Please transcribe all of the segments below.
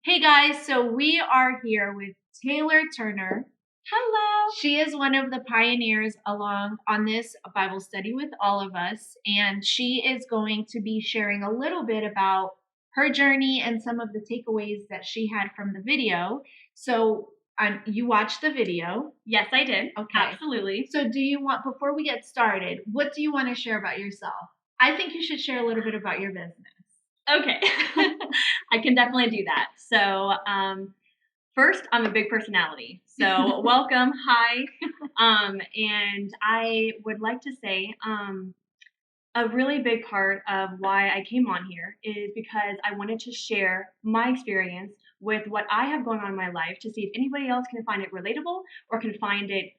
Hey guys, so we are here with Taylor Turner. Hello. She is one of the pioneers along on this Bible study with all of us, and she is going to be sharing a little bit about her journey and some of the takeaways that she had from the video. So, you watched the video. Yes, I did. Okay. Absolutely. So, before we get started, what do you want to share about yourself? I think you should share a little bit about your business. Okay. I can definitely do that. So, first, I'm a big personality. So, welcome. Hi. And I would like to say, a really big part of why I came on here is because I wanted to share my experience with what I have going on in my life to see if anybody else can find it relatable or can find it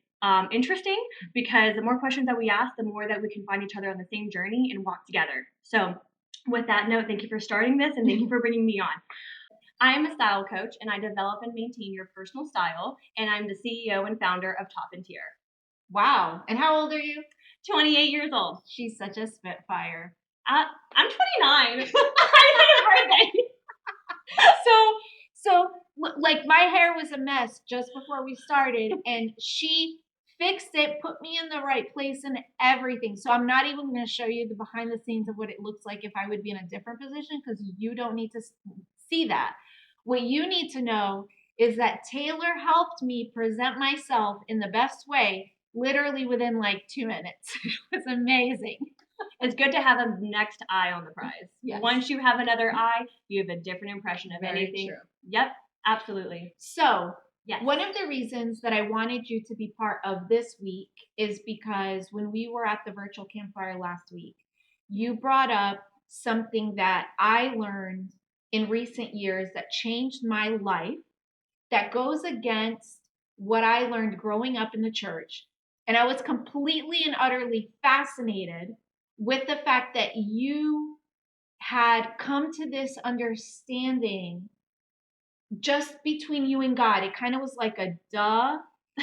interesting. Because the more questions that we ask, the more that we can find each other on the same journey and walk together. So, with that note, thank you for starting this and thank you for bringing me on. I am a style coach and I develop and maintain your personal style, and I'm the CEO and founder of TopNTier. Wow. And how old are you? 28 years old. She's such a spitfire. I'm 29. I had a birthday. So like my hair was a mess just before we started, and she fixed it, put me in the right place and everything. So I'm not even going to show you the behind the scenes of what it looks like if I would be in a different position, because you don't need to see that. What you need to know is that Taylor helped me present myself in the best way, literally within like 2 minutes. It was amazing. It's good to have a next eye on the prize. Yes. Once you have another eye, you have a different impression of Very anything. true. Yep, absolutely. So, yes. One of the reasons that I wanted you to be part of this week is because when we were at the virtual campfire last week, you brought up something that I learned in recent years that changed my life, that goes against what I learned growing up in the church. And I was completely and utterly fascinated with the fact that you had come to this understanding just between you and God. It kind of was like a duh.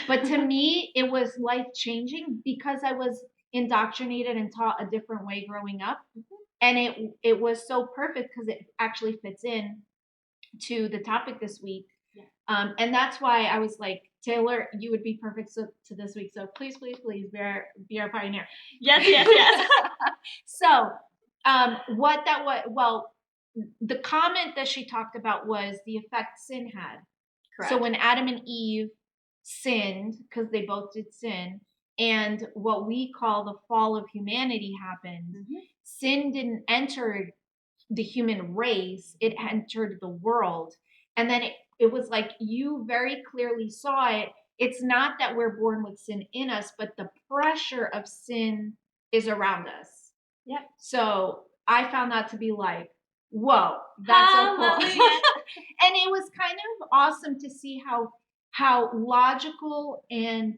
But to me, it was life changing because I was indoctrinated and taught a different way growing up. And it was so perfect because it actually fits in to the topic this week. Yeah. And that's why I was like, Taylor, you would be perfect to this week. So please, please, please be our pioneer. Yes, yes, yes. So the comment that she talked about was the effect sin had. Correct. So when Adam and Eve sinned, because they both did sin, and what we call the fall of humanity happened, sin didn't enter the human race, it entered the world. And then it was like you very clearly saw it. It's not that we're born with sin in us, but the pressure of sin is around us. Yep. So I found that to be like, whoa, that's so cool. And it was kind of awesome to see how logical and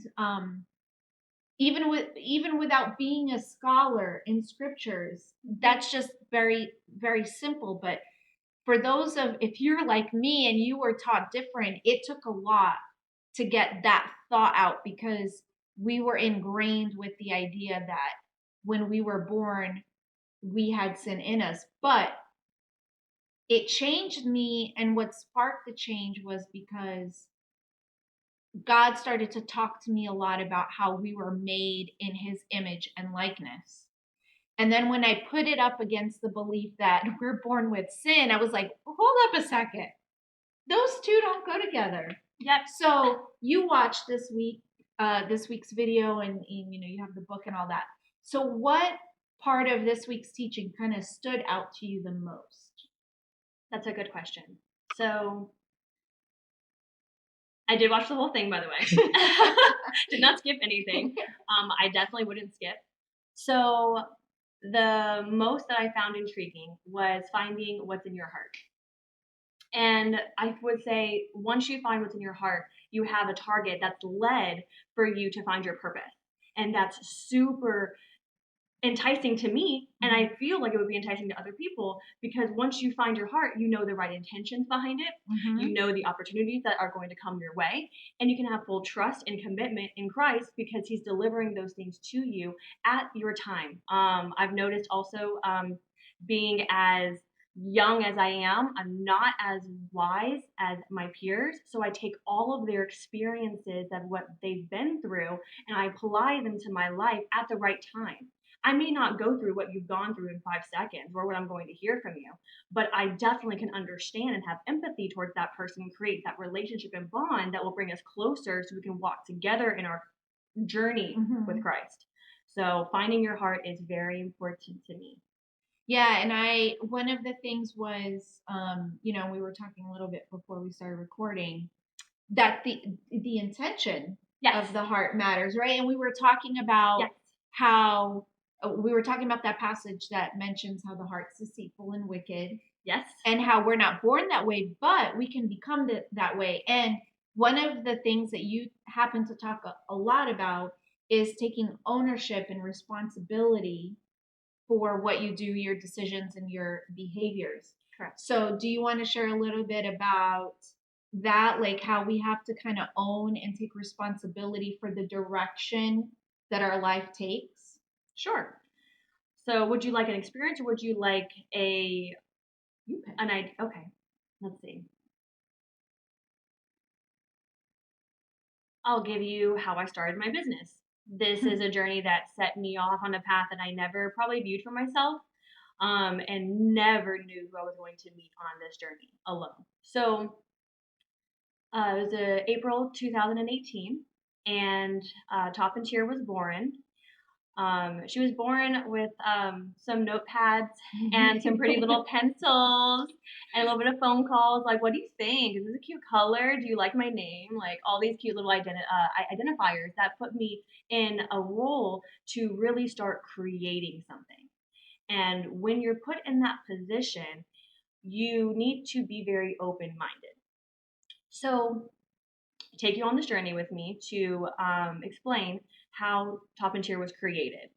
even without being a scholar in scriptures, that's just very, very simple. But for those if you're like me and you were taught different, it took a lot to get that thought out, because we were ingrained with the idea that when we were born, we had sin in us. But it changed me, and what sparked the change was because God started to talk to me a lot about how we were made in his image and likeness. And then when I put it up against the belief that we're born with sin, I was like, hold up a second. Those two don't go together. Yep. So you watched this week's video, and you have the book and all that. So what part of this week's teaching kind of stood out to you the most? That's a good question. So I did watch the whole thing, by the way. Did not skip anything. I definitely wouldn't skip. So the most that I found intriguing was finding what's in your heart. And I would say once you find what's in your heart, you have a target that's led for you to find your purpose. And that's super enticing to me, and I feel like it would be enticing to other people, because once you find your heart, you know the right intentions behind it, you know the opportunities that are going to come your way, and you can have full trust and commitment in Christ because he's delivering those things to you at your time. I've noticed also being as young as I am, I'm not as wise as my peers. So I take all of their experiences of what they've been through and I apply them to my life at the right time. I may not go through what you've gone through in 5 seconds or what I'm going to hear from you, but I definitely can understand and have empathy towards that person and create that relationship and bond that will bring us closer so we can walk together in our journey with Christ. So finding your heart is very important to me. Yeah, and one of the things was, we were talking a little bit before we started recording that the intention Yes. of the heart matters, right? And we were talking about Yes. how we were talking about that passage that mentions how the heart's deceitful and wicked. Yes. And how we're not born that way, but we can become that way. And one of the things that you happen to talk a lot about is taking ownership and responsibility for what you do, your decisions, and your behaviors. Correct. So, do you want to share a little bit about that, like how we have to kind of own and take responsibility for the direction that our life takes? Sure. So, would you like an experience or would you like an idea? Okay, let's see. I'll give you how I started my business. This is a journey that set me off on a path that I never probably viewed for myself, and never knew who I was going to meet on this journey alone. So, it was April 2018, and TopNTier was born. She was born with some notepads and some pretty little pencils and a little bit of phone calls. Like, what do you think? Is this a cute color? Do you like my name? Like, all these cute little identifiers that put me in a role to really start creating something. And when you're put in that position, you need to be very open minded. So, take you on this journey with me to explain how TopNTier was created.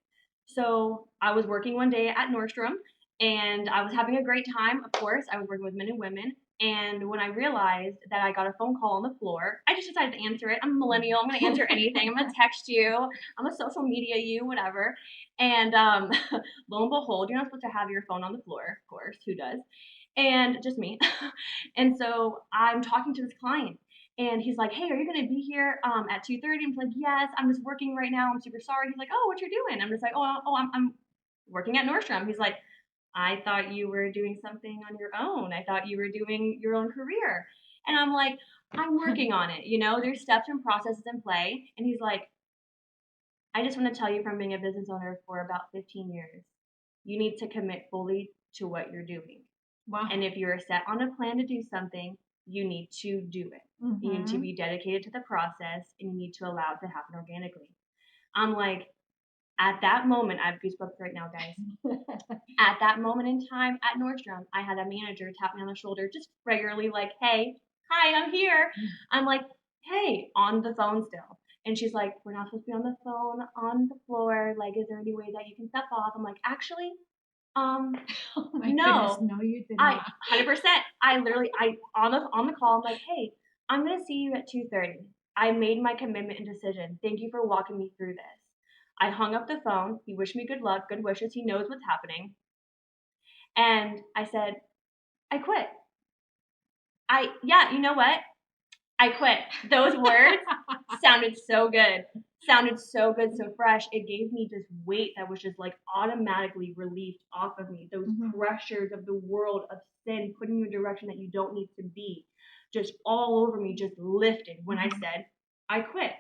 So I was working one day at Nordstrom and I was having a great time. Of course, I was working with men and women. And when I realized that I got a phone call on the floor, I just decided to answer it. I'm a millennial. I'm going to answer anything. I'm going to text you. I'm a social media you, whatever. And lo and behold, you're not supposed to have your phone on the floor, of course. Who does? And just me. And so I'm talking to this client and he's like, "Hey, are you gonna be here at 2:30?" I'm like, "Yes, I'm just working right now. I'm super sorry." He's like, "Oh, what you're doing?" I'm just like, I'm working at Nordstrom." He's like, "I thought you were doing something on your own. I thought you were doing your own career." And I'm like, "I'm working on it. There's steps and processes in play." And he's like, "I just want to tell you from being a business owner for about 15 years, you need to commit fully to what you're doing. Wow. And if you're set on a plan to do something, you need to do it. You need to be dedicated to the process and you need to allow it to happen organically." I'm like, at that moment, I have goosebumps right now, guys. At that moment in time at Nordstrom, I had a manager tap me on the shoulder just regularly, like, "Hey, hi, I'm here." I'm like, "Hey," on the phone still. And she's like, "We're not supposed to be on the phone on the floor. Like, is there any way that you can step off?" I'm like, "Actually, Oh my goodness, no." no, you did I not. 100%. I on the call. I'm like, "Hey, I'm gonna see you at 2:30. I made my commitment and decision. Thank you for walking me through this." I hung up the phone. He wished me good luck, good wishes. He knows what's happening. And I said, "I quit." Yeah, you know what? I quit. Those words sounded so good. Sounded so good, so fresh. It gave me this weight that was just like automatically relieved off of me. Those pressures of the world of sin putting you in a direction that you don't need to be, just all over me, just lifted when I said, "I quit."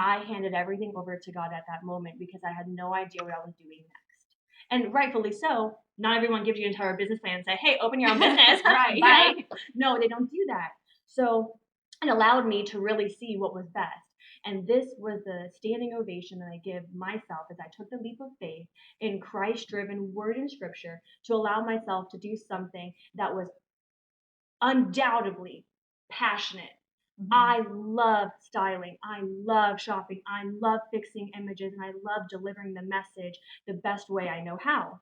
I handed everything over to God at that moment because I had no idea what I was doing next. And rightfully so, not everyone gives you an entire business plan and say, "Hey, open your own business." Right. Bye. No, they don't do that. So it allowed me to really see what was best. And this was the standing ovation that I give myself as I took the leap of faith in Christ driven word and scripture to allow myself to do something that was undoubtedly passionate. I love styling. I love shopping. I love fixing images and I love delivering the message the best way I know how.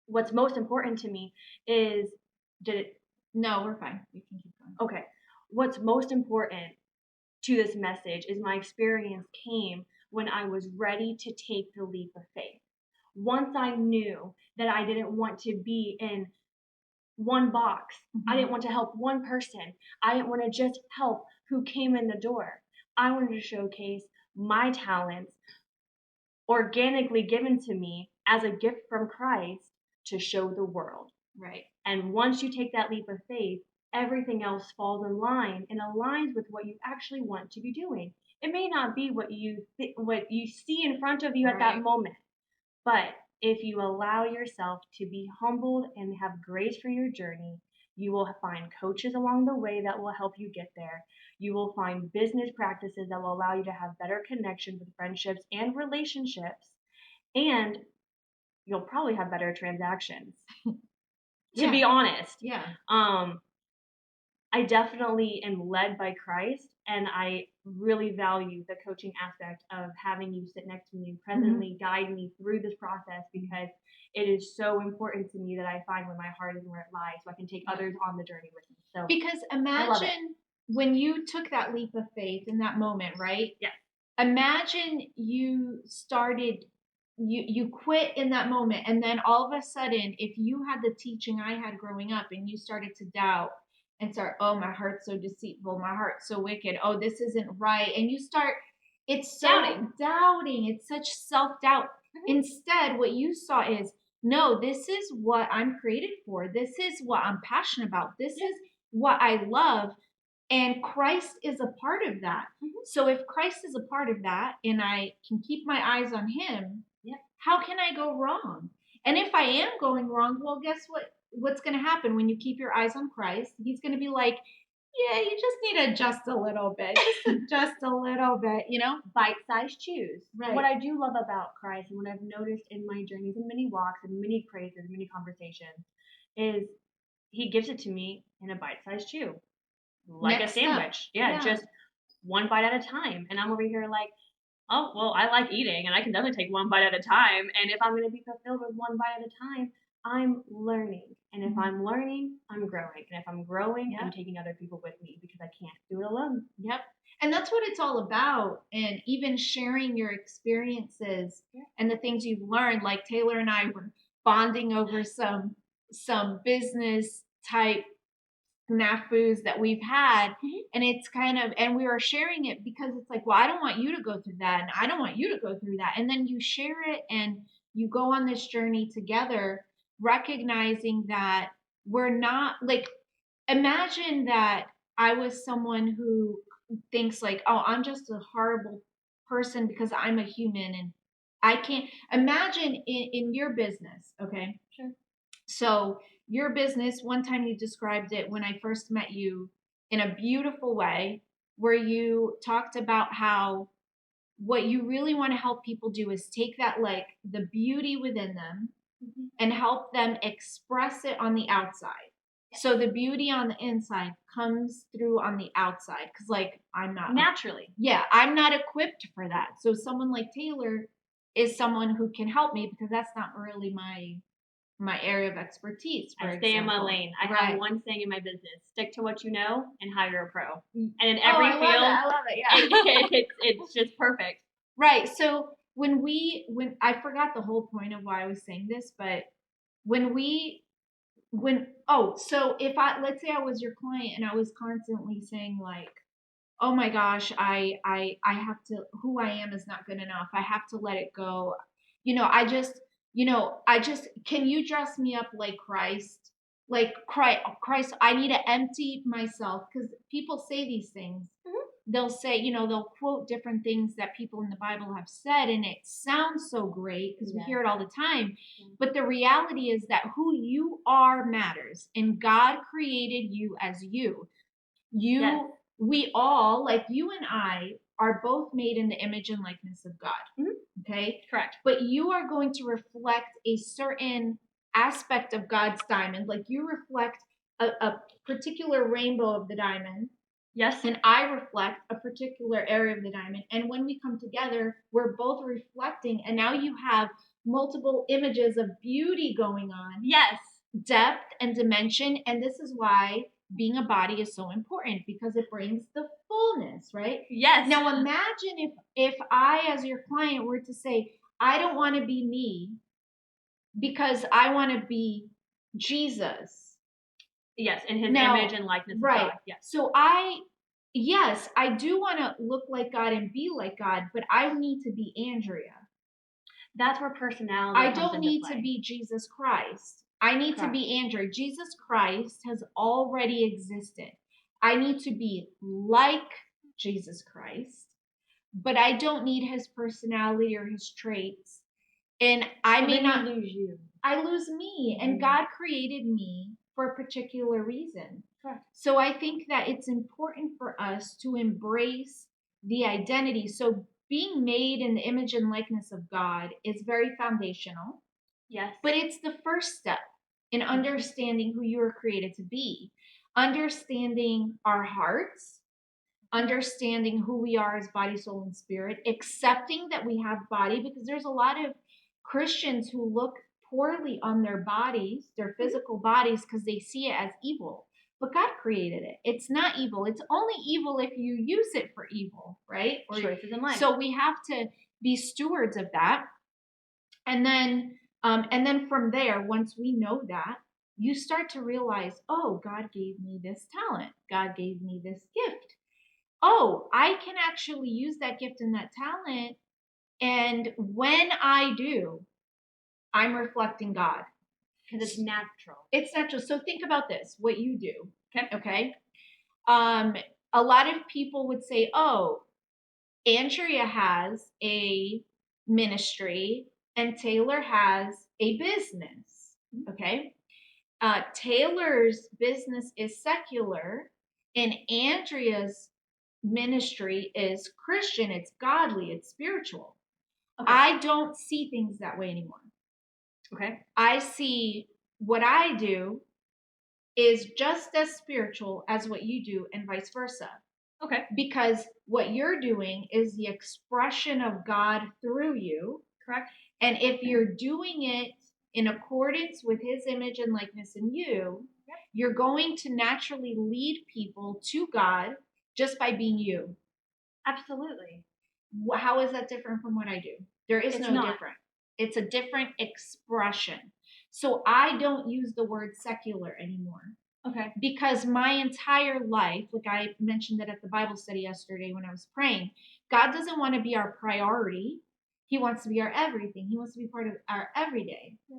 What's most important to me is did it No, we're fine. We can keep going. okay. What's most important to this message is my experience came when I was ready to take the leap of faith. Once I knew that I didn't want to be in one box. I didn't Mhm. want to help one person. I didn't want to just help who came in the door. I wanted to showcase my talents organically given to me as a gift from Christ to show the world. Right. And once you take that leap of faith, everything else falls in line and aligns with what you actually want to be doing. It may not be what you see in front of you at that Right. moment, but if you allow yourself to be humbled and have grace for your journey, you will find coaches along the way that will help you get there. You will find business practices that will allow you to have better connections with friendships and relationships, and you'll probably have better transactions. To Yeah. be honest, Yeah. I definitely am led by Christ, and I really value the coaching aspect of having you sit next to me and presently guide me through this process, because it is so important to me that I find where my heart is and where it lies, so I can take others on the journey with me. So Because I love it. imagine when you took that leap of faith in that moment, right? Yeah. Imagine you quit in that moment, and then all of a sudden, if you had the teaching I had growing up and you started to doubt and start, oh, my heart's so deceitful, my heart's so wicked, oh, this isn't right, and you start, it's so doubting, it's such self-doubt. Instead, what you saw is, no, this is what I'm created for, this is what I'm passionate about, this is what I love, and Christ is a part of that. So if Christ is a part of that and I can keep my eyes on him, how can I go wrong? And if I am going wrong, well, guess what? What's going to happen when you keep your eyes on Christ? He's going to be like, yeah, you just need to adjust a little bit, just adjust a little bit, Bite-sized chews. Right. What I do love about Christ, and what I've noticed in my journeys and many walks and many praises, many conversations, is he gives it to me in a bite-sized chew, like Next a sandwich. step. Yeah, just one bite at a time. And I'm over here like, oh, well, I like eating, and I can definitely take one bite at a time. And if I'm going to be fulfilled with one bite at a time, I'm learning. And if I'm learning, I'm growing. And if I'm growing, I'm taking other people with me, because I can't do it alone. Yep. And that's what it's all about. And even sharing your experiences and the things you've learned, like Taylor and I were bonding over some business type snafus that we've had. And it's kind of, and we were sharing it because it's like, well, I don't want you to go through that, and I don't want you to go through that. And then you share it and you go on this journey together, recognizing that we're not like, imagine that I was someone who thinks like, oh, I'm just a horrible person because I'm a human and I can't imagine in your business. Okay. Sure. So your business, one time you described it when I first met you in a beautiful way, where you talked about how what you really want to help people do is take that, like the beauty within them, and help them express it on the outside. So the beauty on the inside comes through on the outside. Cause like I'm not naturally. I'm not equipped for that. So someone like Taylor is someone who can help me, because that's not really my area of expertise. I stay in my lane. I have one saying in my business: stick to what you know and hire a pro. And in every field, I love it. Yeah. it's just perfect. Right. So when I forgot the whole point of why I was saying this, but so if let's say I was your client and I was constantly saying like, oh my gosh, I have to, who I am is not good enough, I have to let it go, I just, can you dress me up like Christ, like Christ, I need to empty myself, because people say these things. They'll say, they'll quote different things that people in the Bible have said, and it sounds so great because we hear it all the time. But the reality is that who you are matters, and God created you as you. We all, like you and I, are both made in the image and likeness of God. Okay? Correct. But you are going to reflect a certain aspect of God's diamond. Like you reflect a particular rainbow of the diamond. Yes. And I reflect a particular area of the diamond. And when we come together, we're both reflecting. And now you have multiple images of beauty going on. Yes. Depth and dimension. And this is why being a body is so important, because it brings the fullness, right? Yes. Now imagine if I, as your client, were to say, I don't want to be me because I want to be Jesus. Yes, in his Now, image and likeness of right. God. Yes. So yes, I do want to look like God and be like God, but I need to be Andrea. That's where personality I comes don't into need play. to be Jesus Christ. I need to Correct. be Andrea. Jesus Christ has already existed. I need to be like Jesus Christ, but I don't need his personality or his traits. And I may then not you lose you. I lose me. And God created me for a particular reason. Correct. So I think that it's important for us to embrace the identity. So being made in the image and likeness of God is very foundational. Yes. But it's the first step in understanding who you were created to be, understanding our hearts, understanding who we are as body, soul, and spirit, accepting that we have body, because there's a lot of Christians who look poorly on their bodies, their physical bodies, because they see it as evil. But God created it. It's not evil. It's only evil if you use it for evil, right? Choices in life. So we have to be stewards of that. And then from there, once we know that, you start to realize, oh, God gave me this talent. God gave me this gift. Oh, I can actually use that gift and that talent. And when I do, I'm reflecting God. Because it's natural. It's natural. So think about this, what you do. Okay. Okay. A lot of people would say, oh, Andrea has a ministry and Taylor has a business. Okay. Taylor's business is secular and Andrea's ministry is Christian. It's godly. It's spiritual. Okay. I don't see things that way anymore. Okay. I see what I do is just as spiritual as what you do and vice versa. Okay. Because what you're doing is the expression of God through you. Correct. And if you're doing it in accordance with his image and likeness in you, you're going to naturally lead people to God just by being you. Absolutely. How is that different from what I do? There is no not. different. It's a different expression. So I don't use the word secular anymore. Okay. Because my entire life, like I mentioned it at the Bible study yesterday when I was praying, God doesn't want to be our priority. He wants to be our everything. He wants to be part of our everyday. Yeah.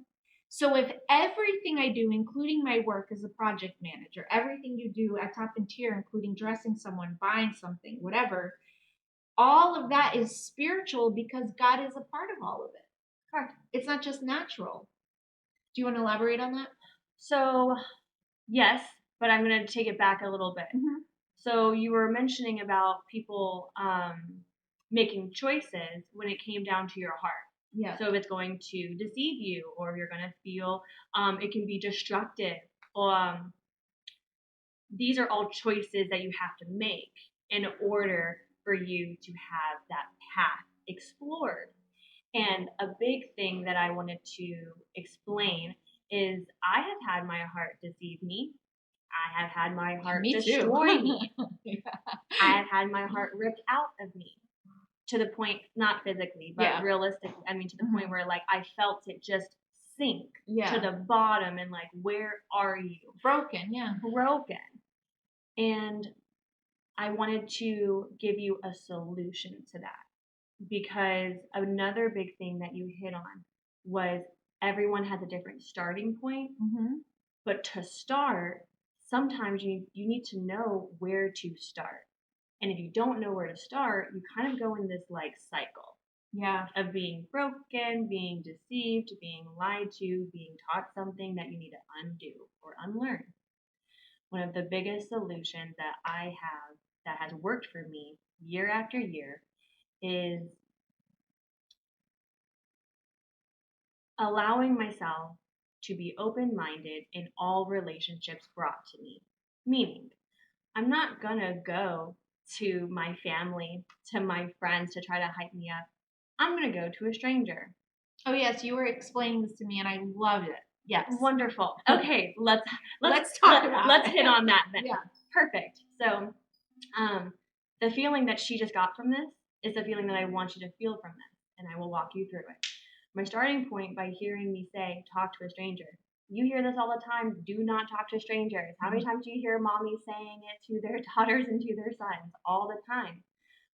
So if everything I do, including my work as a project manager, everything you do at TopNTier, including dressing someone, buying something, whatever, all of that is spiritual because God is a part of all of it. Correct. It's not just natural. Do you want to elaborate on that? So, yes, but I'm going to take it back a little bit. Mm-hmm. So you were mentioning about people making choices when it came down to your heart. Yeah. So if it's going to deceive you, or if you're going to feel, it can be destructive. These are all choices that you have to make in order for you to have that path explored. And a big thing that I wanted to explain is I have had my heart deceive me. I have had my heart destroy me. Yeah. I have had my heart ripped out of me to the point, not physically, but realistically. I mean, to the point where like I felt it just sink to the bottom and like, where are you? Broken, yeah. Broken. And I wanted to give you a solution to that, because another big thing that you hit on was everyone has a different starting point. Mm-hmm. But to start, sometimes you need to know where to start. And if you don't know where to start, you kind of go in this like cycle. Yeah. Of being broken, being deceived, being lied to, being taught something that you need to undo or unlearn. One of the biggest solutions that I have that has worked for me year after year is allowing myself to be open-minded in all relationships brought to me. Meaning, I'm not gonna go to my family, to my friends to try to hype me up. I'm gonna go to a stranger. Oh yes, you were explaining this to me and I loved it. Yes. Wonderful. Okay, let's talk about let's it. hit on that then. Yeah. Perfect. So, the feeling that she just got from this is the feeling that I want you to feel from this, and I will walk you through it. My starting point by hearing me say, talk to a stranger, You hear this all the time. Do not talk to strangers. How many times do you hear mommies saying it to their daughters and to their sons? All the time.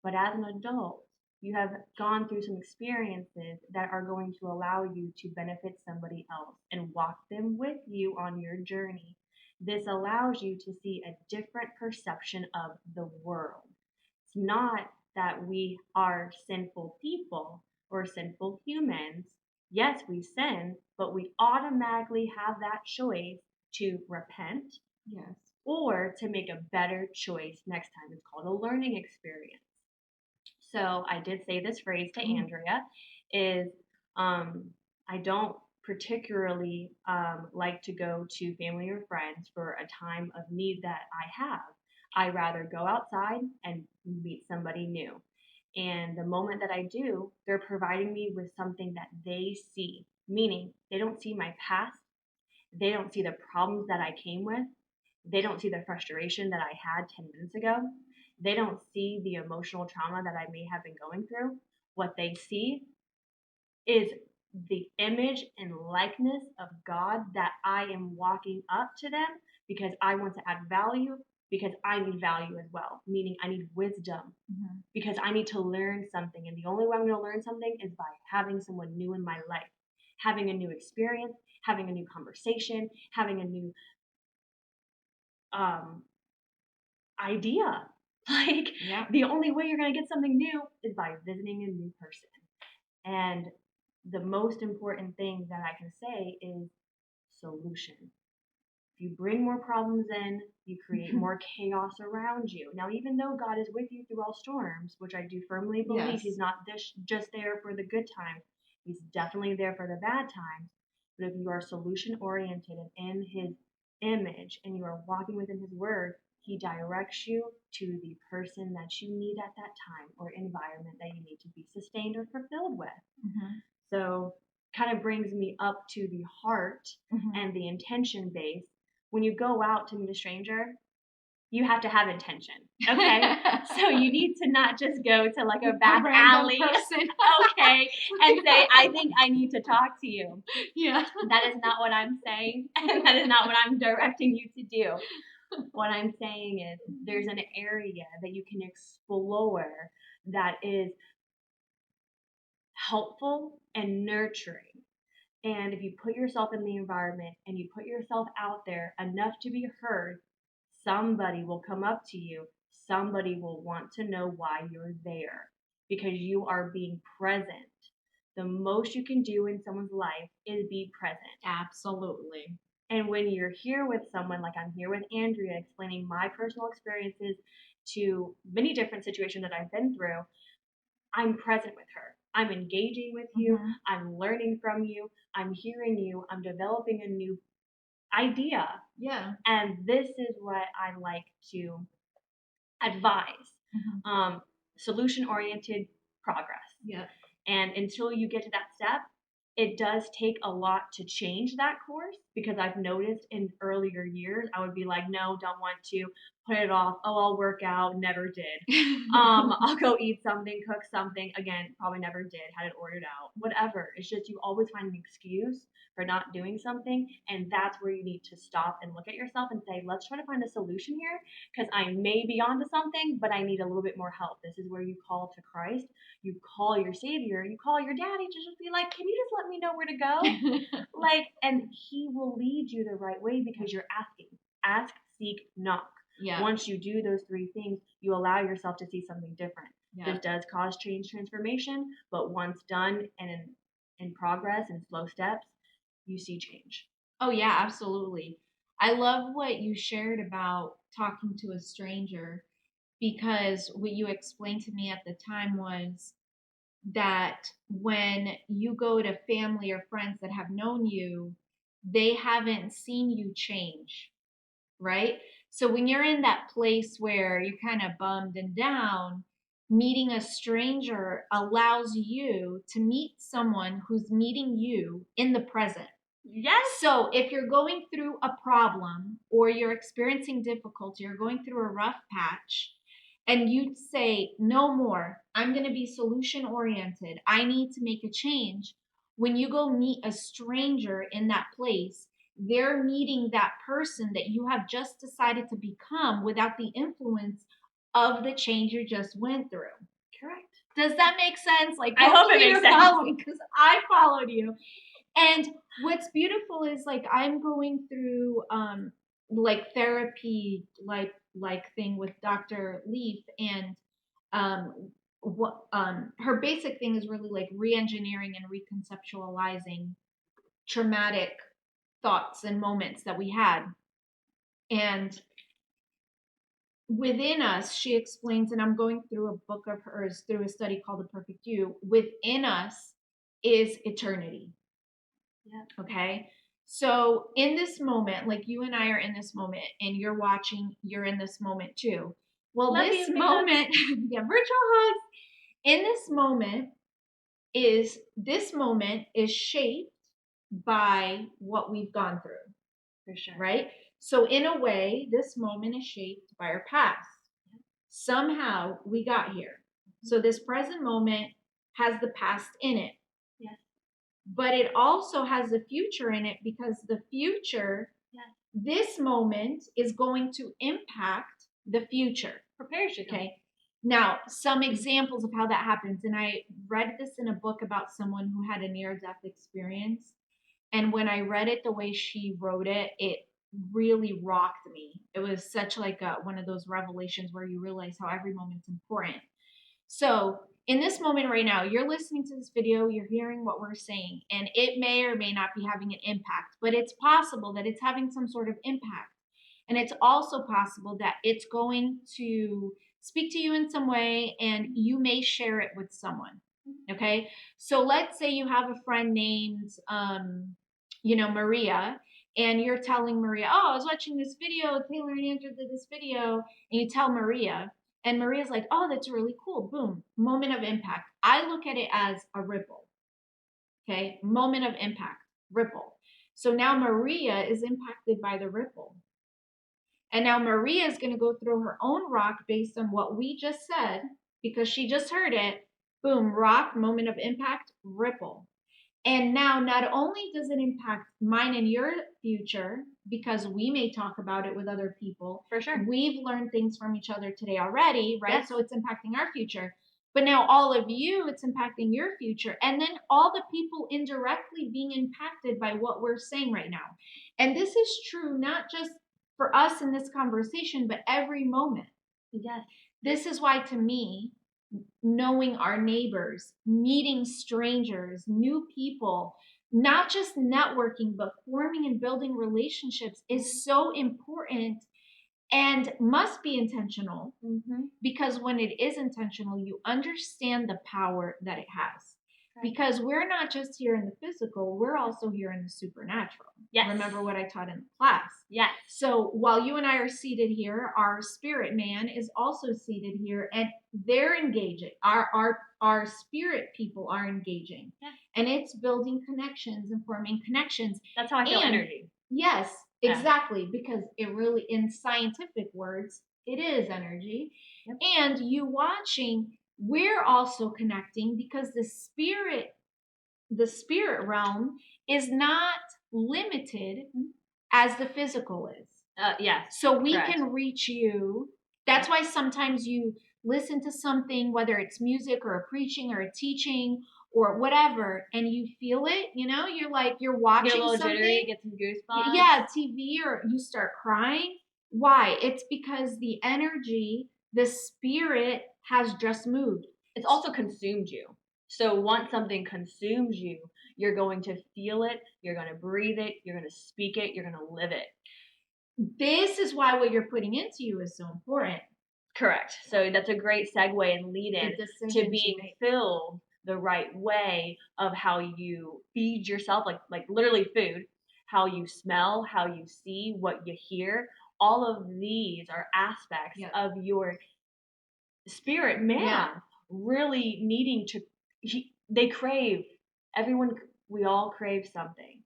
But as an adult, you have gone through some experiences that are going to allow you to benefit somebody else and walk them with you on your journey. This allows you to see a different perception of the world. It's not that we are sinful people or sinful humans. Yes, we sin, but we automatically have that choice to repent Yes. or to make a better choice next time. It's called a learning experience. So I did say this phrase to Andrea is I don't particularly like to go to family or friends for a time of need that I have. I rather go outside and meet somebody new. And the moment that I do, they're providing me with something that they see, meaning they don't see my past, they don't see the problems that I came with, they don't see the frustration that I had 10 minutes ago. They don't see the emotional trauma that I may have been going through. What they see is the image and likeness of God that I am walking up to them because I want to add value, because I need value as well, meaning I need wisdom, because I need to learn something. And the only way I'm going to learn something is by having someone new in my life, having a new experience, having a new conversation, having a new idea. Like, the only way you're going to get something new is by visiting a new person. And the most important thing that I can say is solution. If you bring more problems in, you create more chaos around you. Now, even though God is with you through all storms, which I do firmly believe, He's not just there for the good times, He's definitely there for the bad times. But if you are solution oriented and in His image and you are walking within His word, He directs you to the person that you need at that time or environment that you need to be sustained or fulfilled with. So, kind of brings me up to the heart and the intention base. When you go out to meet a stranger, you have to have intention. Okay? So you need to not just go to like a back alley, okay, and say, I think I need to talk to you. That is not what I'm saying, and that is not what I'm directing you to do. What I'm saying is there's an area that you can explore that is helpful and nurturing. And if you put yourself in the environment and you put yourself out there enough to be heard, somebody will come up to you. Somebody will want to know why you're there because you are being present. The most you can do in someone's life is be present. Absolutely. And when you're here with someone, like I'm here with Andrea, explaining my personal experiences to many different situations that I've been through, I'm present with her. I'm engaging with you. I'm learning from you. I'm hearing you. I'm developing a new idea. And this is what I like to advise. Solution-oriented progress. And until you get to that step, it does take a lot to change that course because I've noticed in earlier years, I would be like, no, don't want to, put it off. Oh, I'll work out, never did. I'll go eat something, cook something. Again, probably never did, had it ordered out. Whatever. It's just you always find an excuse for not doing something. And that's where you need to stop and look at yourself and say, let's try to find a solution here because I may be onto something, but I need a little bit more help. This is where you call to Christ. You call your Savior. You call your daddy to just be like, can you just let me know where to go? And He will lead you the right way because you're asking. Ask, seek, knock. Once you do those three things, you allow yourself to see something different. This does cause change transformation, but once done and in progress and slow steps, you see change. Oh, yeah, absolutely. I love what you shared about talking to a stranger because what you explained to me at the time was that when you go to family or friends that have known you, they haven't seen you change, right? So when you're in that place where you're kind of bummed and down, meeting a stranger allows you to meet someone who's meeting you in the present. So if you're going through a problem or you're experiencing difficulty or going through a rough patch, and you say, no more, I'm going to be solution oriented, I need to make a change. When you go meet a stranger in that place, they're meeting that person that you have just decided to become without the influence of the change you just went through. Correct. Does that make sense? Like, I hope it makes sense. Following, because I followed you. And what's beautiful is like I'm going through like therapy like thing with Dr. Leaf, and her basic thing is really like re-engineering and reconceptualizing traumatic thoughts and moments that we had. And within us, she explains, and I'm going through a book of hers through a study called The Perfect You, within us is eternity. Yeah. Okay. So in this moment, like you and I are in this moment and you're watching, you're in this moment too. Well, Love this you, moment, yeah, virtual hugs. In this moment is shaped by what we've gone through. For sure. Right? So in a way, this moment is shaped by our past. Somehow we got here. So this present moment has the past in it. Yes. But it also has the future in it, because the future, this moment is going to impact the future. Prepares you. Okay. Now, some examples of how that happens. And I read this in a book about someone who had a near-death experience. And when I read it the way she wrote it, it really rocked me. It was such like one of those revelations where you realize how every moment's important. So in this moment right now, you're listening to this video, you're hearing what we're saying, and it may or may not be having an impact, but it's possible that it's having some sort of impact. And it's also possible that it's going to speak to you in some way and you may share it with someone. Okay. So let's say you have a friend named, Maria, and you're telling Maria, oh, I was watching this video, Taylor and Andrew did this video, and you tell Maria, and Maria's like, oh, that's really cool. Boom. Moment of impact. I look at it as a ripple. Okay. Moment of impact. Ripple. So now Maria is impacted by the ripple. And now Maria is going to go through her own rock based on what we just said, because she just heard it. Boom. Rock. Moment of impact. Ripple. And now not only does it impact mine and your future, because we may talk about it with other people. For sure. We've learned things from each other today already, right? Yes. So it's impacting our future. But now all of you, it's impacting your future. And then all the people indirectly being impacted by what we're saying right now. And this is true not just for us in this conversation, but every moment. Yes. This is why, to me, knowing our neighbors, meeting strangers, new people, not just networking, but forming and building relationships is so important and must be intentional. Because when it is intentional, you understand the power that it has. Right. Because we're not just here in the physical, we're also here in the supernatural. Yes. Remember what I taught in the class. Yes. So while you and I are seated here, our spirit man is also seated here, and they're engaging. Our spirit people are engaging. Yeah. And it's building connections and forming connections. That's how I feel energy. Yes, exactly. Because it really, in scientific words, it is energy. Yep. And you watching, we're also connecting, because the spirit realm is not limited as the physical is. Yes. So we can reach you. That's why sometimes you listen to something, whether it's music or a preaching or a teaching or whatever, and you feel it, you're like, you're watching get a little something. Jittery, get some goosebumps. Yeah, TV, or you start crying. Why? It's because the energy, the spirit has just moved. It's also consumed you. So once something consumes you, you're going to feel it, you're going to breathe it, you're going to speak it, you're going to live it. This is why what you're putting into you is so important. Correct. So that's a great segue and lead in to being filled the right way of how you feed yourself, like literally food, how you smell, how you see, what you hear. All of these are aspects of your spirit man really needing to, they crave, we all crave something.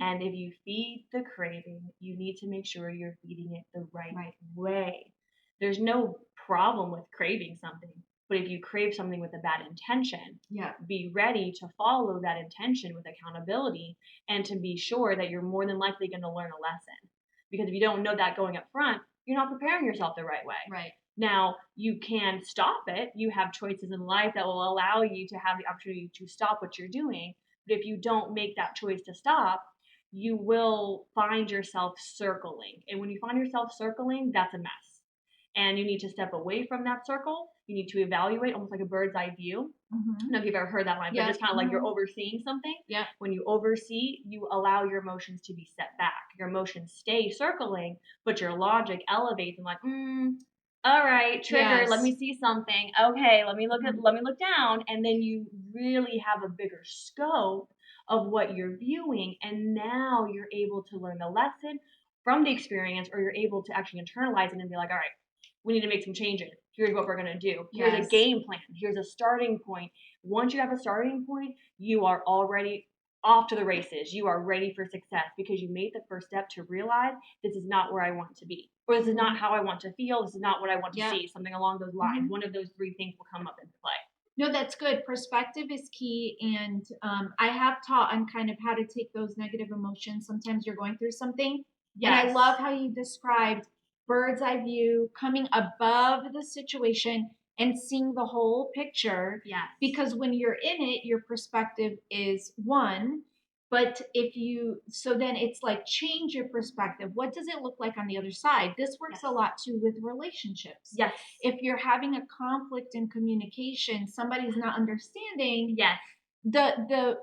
And if you feed the craving, you need to make sure you're feeding it the right way. There's no problem with craving something. But if you crave something with a bad intention, Yeah. be ready to follow that intention with accountability and to be sure that you're more than likely going to learn a lesson. Because if you don't know that going up front, you're not preparing yourself the right way. Right. Now, you can stop it. You have choices in life that will allow you to have the opportunity to stop what you're doing. But if you don't make that choice to stop, you will find yourself circling. And when you find yourself circling, that's a mess. And you need to step away from that circle. You need to evaluate almost like a bird's eye view. I don't know if you've ever heard that line, but just kind of like you're overseeing something. Yeah. When you oversee, you allow your emotions to be set back. Your emotions stay circling, but your logic elevates and like, all right, trigger, Yes. let me see something. Okay, let me look down, and then you really have a bigger scope of what you're viewing, and now you're able to learn the lesson from the experience, or you're able to actually internalize it and be like, all right, we need to make some changes. Here's what we're going to do. Here's Yes. a game plan. Here's a starting point. Once you have a starting point, you are already off to the races. You are ready for success because you made the first step to realize this is not where I want to be, or this is not how I want to feel. This is not what I want to see. Something along those lines. One of those three things will come up into play. No, that's good. Perspective is key. And I have taught on kind of how to take those negative emotions. Sometimes you're going through something. Yes. And I love how you described bird's eye view, coming above the situation and seeing the whole picture. Yes. Because when you're in it, your perspective is one. But so then it's like change your perspective. What does it look like on the other side? This works a lot too with relationships. Yes. If you're having a conflict in communication, somebody's not understanding. Yes. The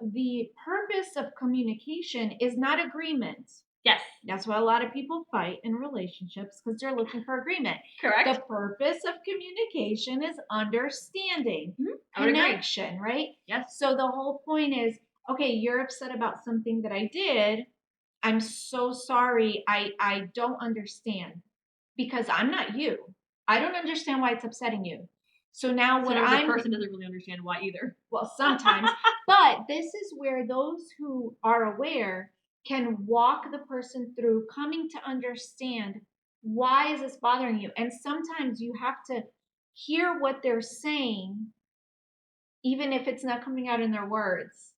purpose of communication is not agreement. Yes. That's why a lot of people fight in relationships, because they're looking for agreement. Correct. The purpose of communication is understanding, connection, right? Yes. So the whole point is, okay, you're upset about something that I did. I'm so sorry. I don't understand, because I'm not you. I don't understand why it's upsetting you. So now what the person doesn't really understand why either. Well, sometimes. But this is where those who are aware can walk the person through coming to understand, why is this bothering you? And sometimes you have to hear what they're saying, even if it's not coming out in their words.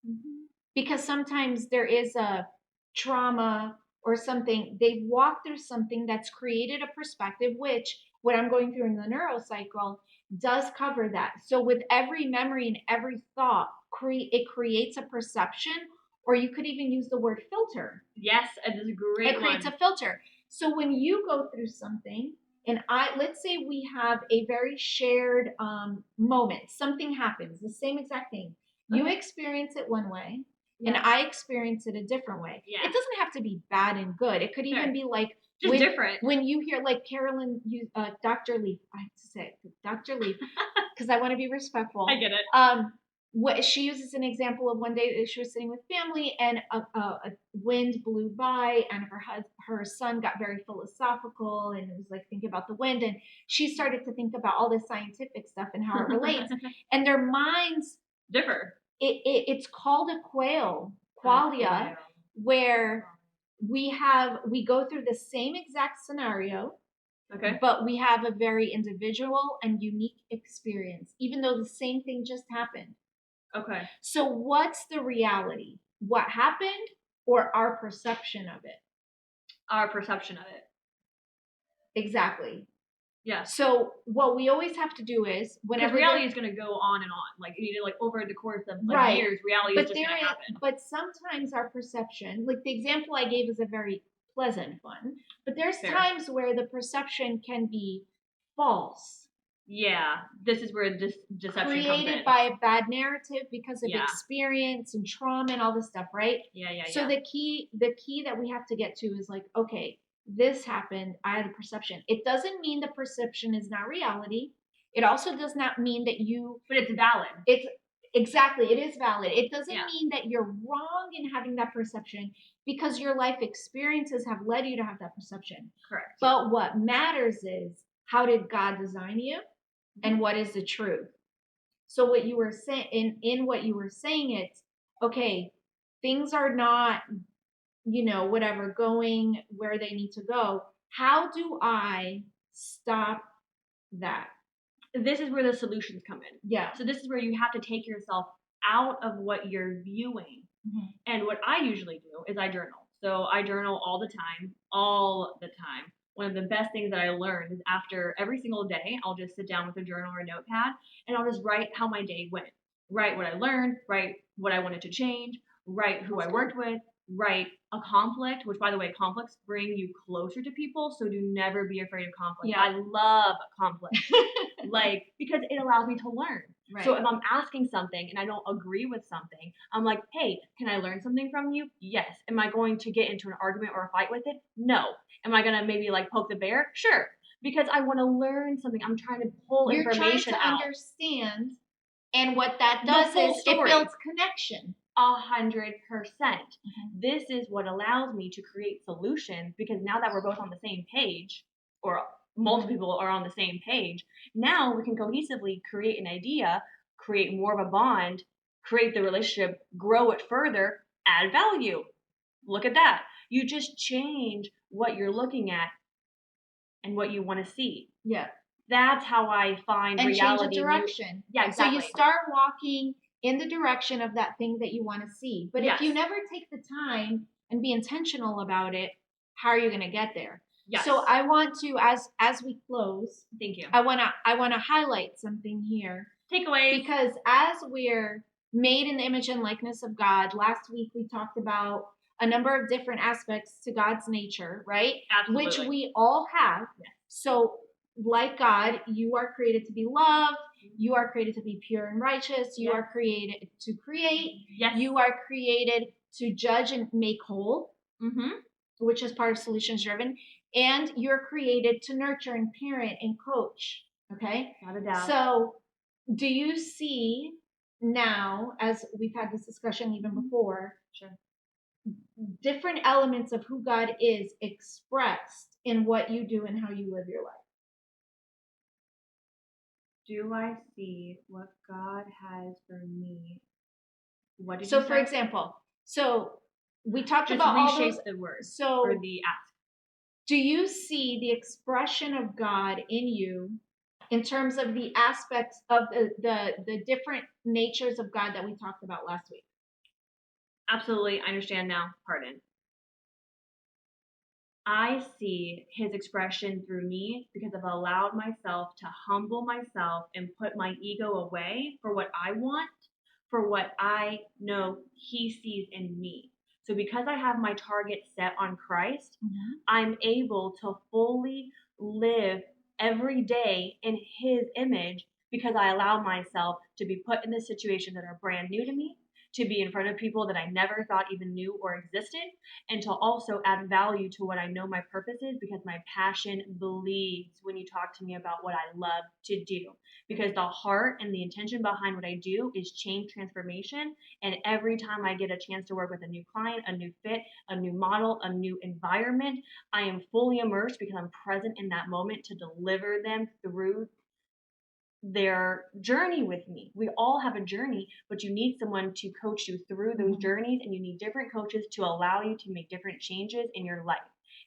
Because sometimes there is a trauma or something. They've walked through something that's created a perspective, which what I'm going through in the neurocycle does cover that. So with every memory and every thought, it creates a perception, or you could even use the word filter. Yes, it is a great It creates a filter. So when you go through something, and let's say we have a very shared moment, something happens, the same exact thing. You experience it one way, and I experience it a different way. Yeah. It doesn't have to be bad and good. It could even be like just different. When you hear like Carolyn, Dr. Leaf, I have to say Dr. Leaf, because I want to be respectful. I get it. What she uses an example of one day that she was sitting with family, and a wind blew by, and her son got very philosophical, and it was like thinking about the wind, and she started to think about all this scientific stuff and how it relates, and their minds differ. It's called a qualia, where we go through the same exact scenario, but we have a very individual and unique experience, even though the same thing just happened. Okay. So what's the reality? What happened, or our perception of it? Our perception of it. Exactly. Yeah. So what we always have to do is, whenever reality is going to go on and on, like over the course of years, reality is just going to happen. But sometimes our perception, like the example I gave, is a very pleasant one, but there's times where the perception can be false. Yeah, this is where deception comes in. Created by a bad narrative because of experience and trauma and all this stuff, right? Yeah. So the key that we have to get to is like, okay, this happened, I had a perception. It doesn't mean the perception is not reality. It also does not mean that But it's valid. Exactly, it is valid. It doesn't mean that you're wrong in having that perception, because your life experiences have led you to have that perception. Correct. But what matters is, how did God design you? And what is the truth? So what you were saying, in what you were saying, it's okay, things are not, whatever, going where they need to go. How do I stop that? this is where the solutions come in. Yeah. So this is where you have to take yourself out of what you're viewing. Mm-hmm. And what I usually do is I journal. So I journal all the time, all the time. One of the best things that I learned is after every single day, I'll just sit down with a journal or a notepad and I'll just write how my day went. Write what I learned, write what I wanted to change, write who I worked with, write a conflict, which by the way, conflicts bring you closer to people. So do never be afraid of conflict. Yeah. I love conflict. Like, because it allows me to learn. Right. So if I'm asking something and I don't agree with something, I'm like, hey, can I learn something from you? Yes. Am I going to get into an argument or a fight with it? No. Am I going to maybe like poke the bear? Sure. Because I want to learn something. I'm trying to pull You're information trying to out. understand. And what that The does full is story. it builds connection. 100%. This is what allows me to create solutions, because now that we're both on the same page, or multiple people are on the same page, now we can cohesively create an idea, create more of a bond, create the relationship, grow it further, add value. Look at that. You just change what you're looking at and what you want to see. Yeah. That's how I find And reality. change the direction. Yeah, exactly. So you start walking in the direction of that thing that you want to see. But Yes. if you never take the time and be intentional about it, how are you going to get there? Yes. So I want to, as we close, thank you. I want to highlight something here. Takeaways. Because as we're made in the image and likeness of God, last week we talked about a number of different aspects to God's nature, right? Absolutely. Which we all have. Yes. So like God, you are created to be loved. You are created to be pure and righteous. You are created to create. Yes. You are created to judge and make whole, which is part of solutions driven. And you're created to nurture and parent and coach. Okay? Not a doubt. So do you see now, as we've had this discussion even before, Sure, different elements of who God is expressed in what you do and how you live your life? Do I see what God has for me? What did So, you say? for example, we talked Just about all reshape those. the word So, or the ask. do you see the expression of God in you in terms of the aspects of the different natures of God that we talked about last week? Absolutely, I understand now. Pardon. I see his expression through me because I've allowed myself to humble myself and put my ego away for what I want, for what I know he sees in me. So because I have my target set on Christ, I'm able to fully live every day in his image because I allow myself to be put in the situations that are brand new to me, to be in front of people that I never thought even knew or existed, and to also add value to what I know my purpose is, because my passion bleeds when you talk to me about what I love to do. Because the heart and the intention behind what I do is change, transformation. And every time I get a chance to work with a new client, a new fit, a new model, a new environment, I am fully immersed because I'm present in that moment to deliver them through their journey with me. We all have a journey, but you need someone to coach you through those journeys, and you need different coaches to allow you to make different changes in your life.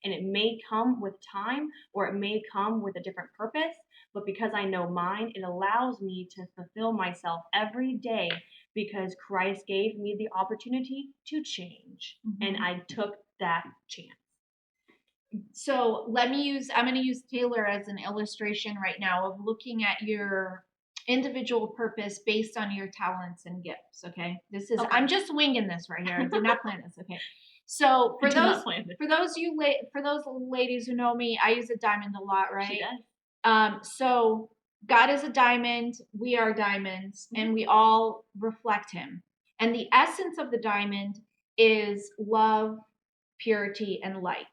And it may come with time, or it may come with a different purpose, but because I know mine, it allows me to fulfill myself every day because Christ gave me the opportunity to change, and I took that chance. So I'm going to use Taylor as an illustration right now of looking at your individual purpose based on your talents and gifts. Okay. I'm just winging this right here. I did not plan this. Okay. So for those ladies who know me, I use a diamond a lot, right? She does. So God is a diamond. We are diamonds, and we all reflect him. And the essence of the diamond is love, purity, and light.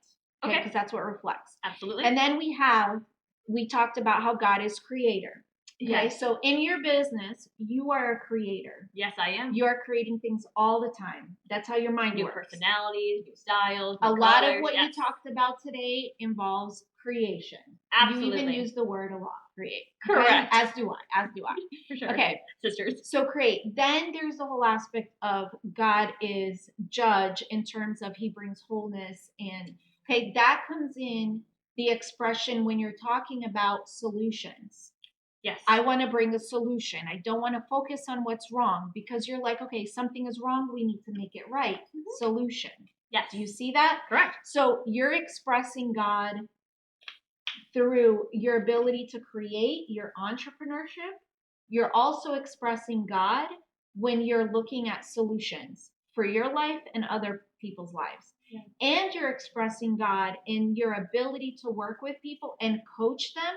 Okay, because that's what it reflects. Absolutely. And then we talked about how God is creator. Okay, yes. So in your business, you are a creator. Yes, I am. You are creating things all the time. That's how your mind new works. Personalities, new styles, new a lot colors, of what you talked about today involves creation. Absolutely. You even use the word a lot, create. Correct. As do I. For sure. Okay. Sisters. So create. Then there's the whole aspect of God is judge in terms of he brings wholeness and okay, that comes in the expression when you're talking about solutions. Yes. I want to bring a solution. I don't want to focus on what's wrong, because you're like, okay, something is wrong. We need to make it right. Solution. Yes. Do you see that? Correct. So you're expressing God through your ability to create, your entrepreneurship. You're also expressing God when you're looking at solutions for your life and other people's lives. Yeah. And you're expressing God in your ability to work with people and coach them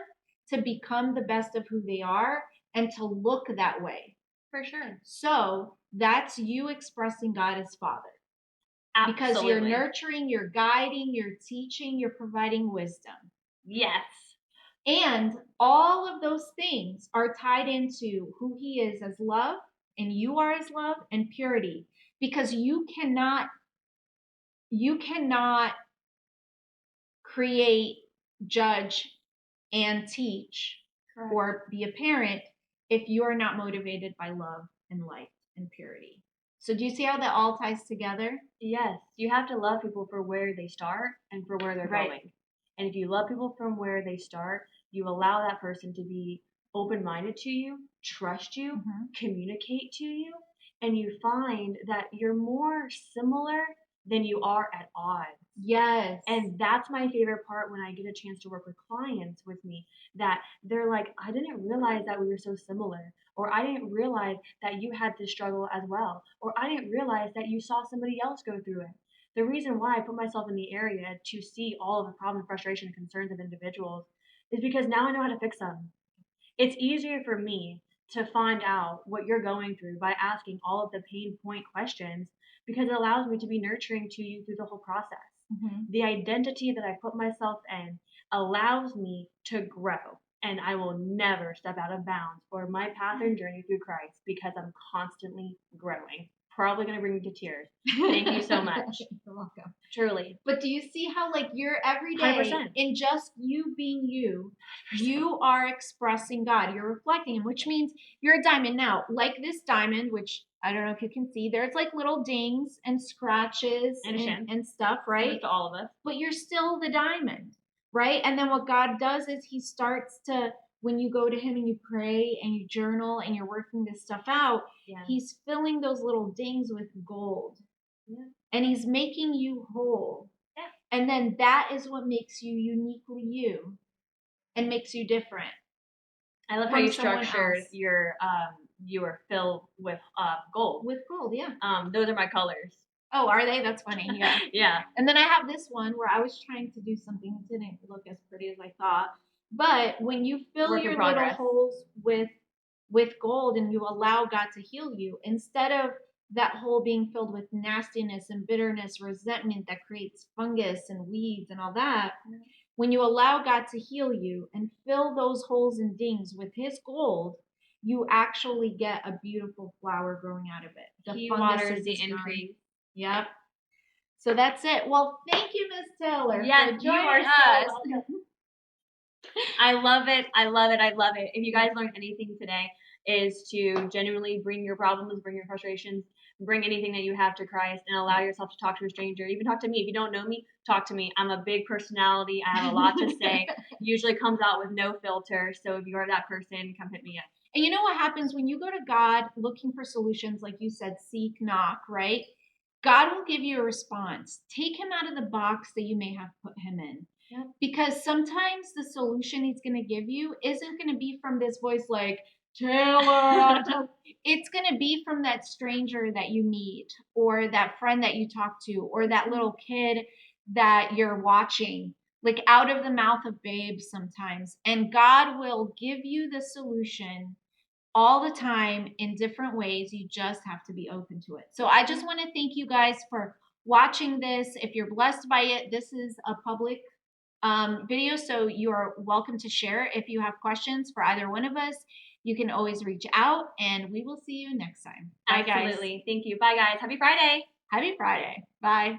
to become the best of who they are and to look that way. For sure. So that's you expressing God as Father. Absolutely. Because you're nurturing, you're guiding, you're teaching, you're providing wisdom. Yes. And all of those things are tied into who he is as love, and you are as love and purity. Because you cannot create, judge, and teach Correct. or be a parent if you are not motivated by love and light and purity. So do you see how that all ties together? Yes. You have to love people for where they start and for where they're going. And if you love people from where they start, you allow that person to be open-minded to you, trust you, communicate to you, and you find that you're more similar than you are at odds. Yes. And that's my favorite part when I get a chance to work with clients with me, that they're like, I didn't realize that we were so similar, or I didn't realize that you had this struggle as well, or I didn't realize that you saw somebody else go through it. The reason why I put myself in the area to see all of the problems, frustration, and concerns of individuals is because now I know how to fix them. It's easier for me to find out what you're going through by asking all of the pain point questions, because it allows me to be nurturing to you through the whole process. The identity that I put myself in allows me to grow, and I will never step out of bounds or my path and journey through Christ, because I'm constantly growing. Probably going to bring me to tears. Thank you so much. You're welcome. Truly. But do you see how, like, you're every day 100%. in just you being you, you are expressing God. You're reflecting him, which means you're a diamond. Now, like this diamond, which I don't know if you can see, there's like little dings and scratches and stuff, right? To all of us. But you're still the diamond, right? And then what God does is he starts to, when you go to him and you pray and you journal and you're working this stuff out, he's filling those little dings with gold. And he's making you whole. And then that is what makes you uniquely you and makes you different. I love how you structured your you are filled with gold. With gold, yeah. Those are my colors. Oh, are they? That's funny. Yeah. Yeah. And then I have this one where I was trying to do something that didn't look as pretty as I thought. But when you fill your little holes with gold and you allow God to heal you, instead of that hole being filled with nastiness and bitterness, resentment that creates fungus and weeds and all that, when you allow God to heal you and fill those holes and dings with his gold, you actually get a beautiful flower growing out of it. He waters the increase. Yep. So that's it. Well, thank you, Miss Taylor, yes, for joining us. I love it. I love it. I love it. If you guys learned anything today, is to genuinely bring your problems, bring your frustrations, bring anything that you have to Christ, and allow yourself to talk to a stranger. Even talk to me. If you don't know me, talk to me. I'm a big personality. I have a lot to say. Usually comes out with no filter. So if you are that person, come hit me up. And you know what happens when you go to God looking for solutions, like you said, seek, knock, right? God will give you a response. Take him out of the box that you may have put him in. Yep. Because sometimes the solution he's going to give you isn't going to be from this voice like, Taylor. It's going to be from that stranger that you meet, or that friend that you talk to, or that little kid that you're watching, like out of the mouth of babes sometimes. And God will give you the solution all the time in different ways. You just have to be open to it. So I just want to thank you guys for watching this. If you're blessed by it, this is a public video, so you're welcome to share. If you have questions for either one of us, you can always reach out, and we will see you next time. Bye, guys. Absolutely. Thank you. Bye, guys. Happy Friday. Happy Friday. Bye.